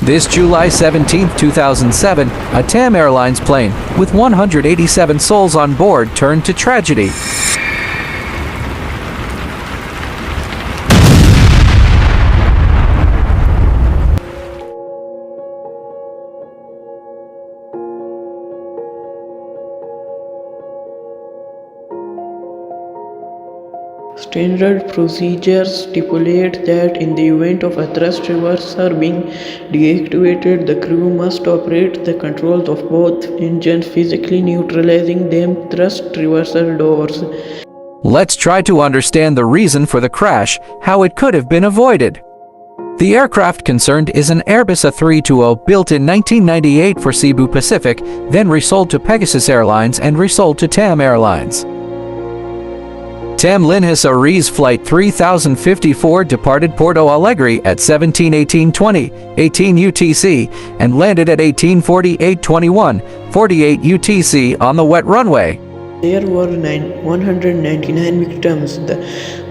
This July 17, 2007, a TAM Airlines plane with 187 souls on board turned to tragedy. Standard procedures stipulate that in the event of a thrust reverser being deactivated, the crew must operate the controls of both engines, physically neutralizing them thrust reverser doors. Let's try to understand the reason for the crash, how it could have been avoided. The aircraft concerned is an Airbus A320 built in 1998 for Cebu Pacific, then resold to Pegasus Airlines and resold to TAM Airlines. TAM Airlinesflight Flight 3054 departed Porto Alegre at 17:18:20, 18 UTC, and landed at 18:48:21, 48 UTC on the wet runway. There were 199 victims, the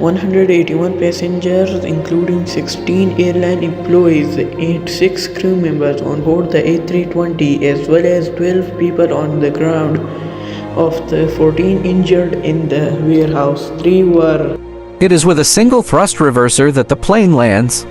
181 passengers, including 16 airline employees and 6 crew members on board the A320, as well as 12 people on the ground. Of the 14 injured in the warehouse, 3 were. It is with a single thrust reverser that the plane lands.